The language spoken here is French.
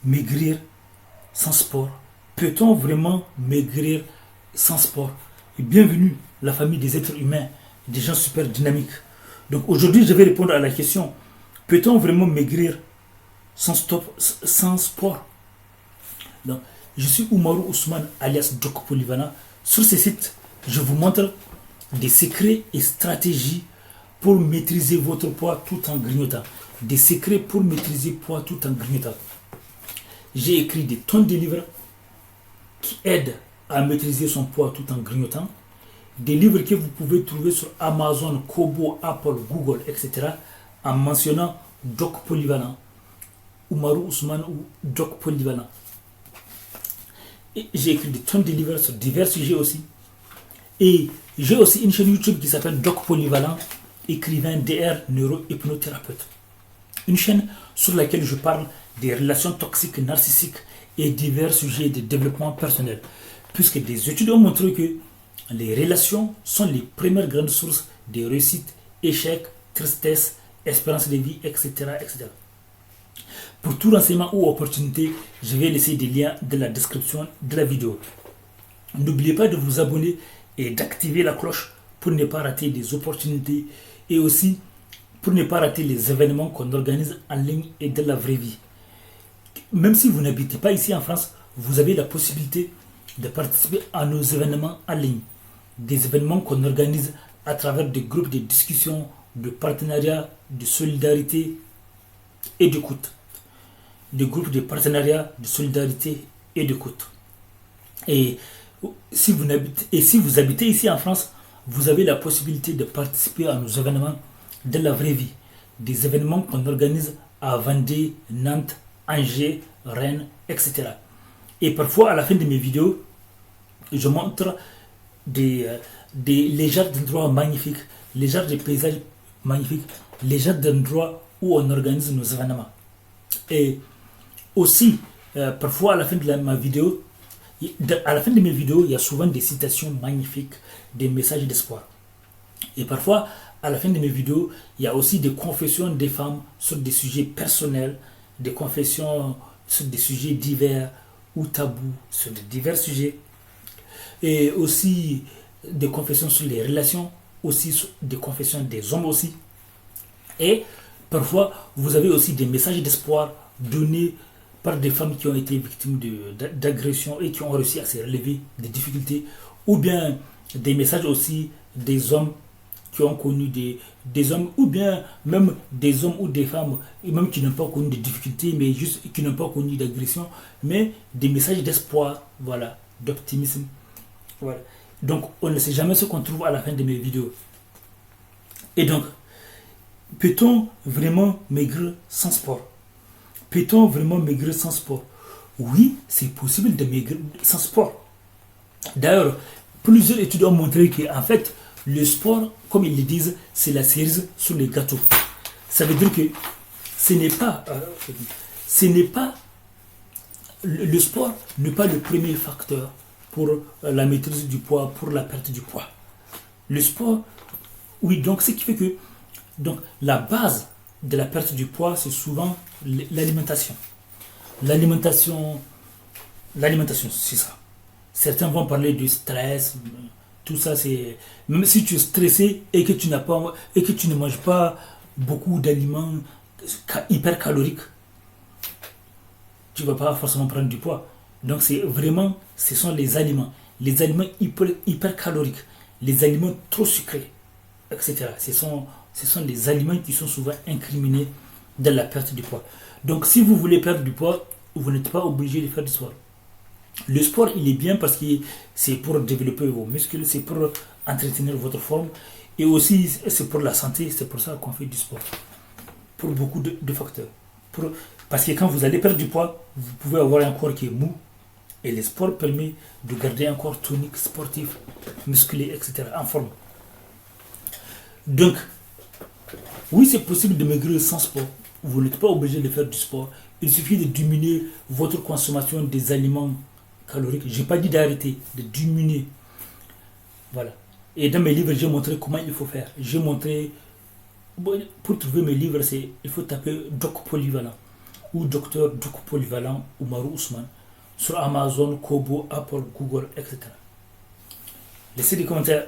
maigrir sans sport? Peut-on vraiment maigrir sans sport? Et bienvenue, la famille des êtres humains, des gens super dynamiques. Donc aujourd'hui, je vais répondre à la question, peut-on vraiment maigrir sans sport? Donc, je suis Oumarou Ousmane alias Djoko Polyvalent. Sur ce site, je vous montre des secrets et stratégies pour maîtriser votre poids tout en grignotant. Des secrets pour maîtriser le poids tout en grignotant. J'ai écrit des tonnes de livres qui aident à maîtriser son poids tout en grignotant. Des livres que vous pouvez trouver sur Amazon, Kobo, Apple, Google, etc. en mentionnant Djoko Polyvalent, Oumarou Ousmane ou Djoko Polyvalent. Et j'ai écrit des tonnes de livres sur divers sujets aussi. Et j'ai aussi une chaîne YouTube qui s'appelle Djoko Polyvalent, écrivain DR neurohypnothérapeute. Une chaîne sur laquelle je parle des relations toxiques narcissiques et divers sujets de développement personnel. Puisque des études ont montré que les relations sont les premières grandes sources de réussite, échecs, tristesse, espérance de vie, etc., etc. Pour tout renseignement ou opportunité, je vais laisser des liens dans la description de la vidéo. N'oubliez pas de vous abonner et d'activer la cloche pour ne pas rater des opportunités et aussi pour ne pas rater les événements qu'on organise en ligne et dans la vraie vie. Même si vous n'habitez pas ici en France, vous avez la possibilité de participer à nos événements en ligne. Des événements qu'on organise à travers des groupes de discussion, de partenariat, de solidarité et d'écoute. Des groupes de partenariat, de solidarité et d'écoute. Et si vous habitez ici en France, vous avez la possibilité de participer à nos événements de la vraie vie. Des événements qu'on organise à Vendée, Nantes, Angers, Rennes, etc. Et parfois, à la fin de mes vidéos, je montre les genres d'endroits magnifiques, les genres de paysages magnifiques, les genres d'endroits où on organise nos événements. Et aussi, parfois, à la fin de ma vidéo, à la fin de mes vidéos, il y a souvent des citations magnifiques, des messages d'espoir. Et parfois, à la fin de mes vidéos, il y a aussi des confessions des femmes sur des sujets personnels, des confessions sur des sujets divers ou tabous, sur des divers sujets. Et aussi des confessions sur les relations, aussi des confessions des hommes aussi. Et parfois, vous avez aussi des messages d'espoir donnés par des femmes qui ont été victimes d'agressions et qui ont réussi à se relever des difficultés, ou bien des messages aussi des hommes qui ont connu des hommes, ou bien même des hommes ou des femmes, et même qui n'ont pas connu de difficultés, mais juste qui n'ont pas connu d'agression, mais des messages d'espoir, voilà, d'optimisme. Voilà. Donc, on ne sait jamais ce qu'on trouve à la fin de mes vidéos. Et donc, peut-on vraiment maigrir sans sport? Peut-on vraiment maigrir sans sport? Oui, c'est possible de maigrir sans sport. D'ailleurs, plusieurs études ont montré qu'en fait, le sport, comme ils le disent, c'est la cerise sur les gâteaux. Ça veut dire que ce n'est pas, le sport n'est pas le premier facteur pour la maîtrise du poids, pour la perte du poids. Le sport, oui, donc ce qui fait que donc, la base de la perte du poids, c'est souvent l'alimentation. L'alimentation, c'est ça. Certains vont parler du stress, tout ça, c'est... Même si tu es stressé et que tu ne manges pas beaucoup d'aliments hyper caloriques, tu ne vas pas forcément prendre du poids. Donc c'est vraiment, ce sont les aliments hyper caloriques, les aliments trop sucrés, etc. Ce sont les aliments qui sont souvent incriminés dans la perte du poids. Donc si vous voulez perdre du poids, vous n'êtes pas obligé de faire du sport. Le sport, il est bien parce que c'est pour développer vos muscles, c'est pour entretenir votre forme et aussi c'est pour la santé, c'est pour ça qu'on fait du sport. Pour beaucoup de facteurs. Parce que quand vous allez perdre du poids, vous pouvez avoir un corps qui est mou et le sport permet de garder un corps tonique, sportif, musclé, etc. en forme. Donc, oui, c'est possible de maigrir sans sport. Vous n'êtes pas obligé de faire du sport. Il suffit de diminuer votre consommation des aliments caloriques. Je n'ai pas dit d'arrêter, de diminuer. Voilà. Et dans mes livres, j'ai montré comment il faut faire. J'ai montré, pour trouver mes livres, il faut taper Djoko Polyvalent. ou Docteur Duc Polyvalent ou Marou Ousmane sur Amazon, Kobo, Apple, Google, etc. Laissez des commentaires.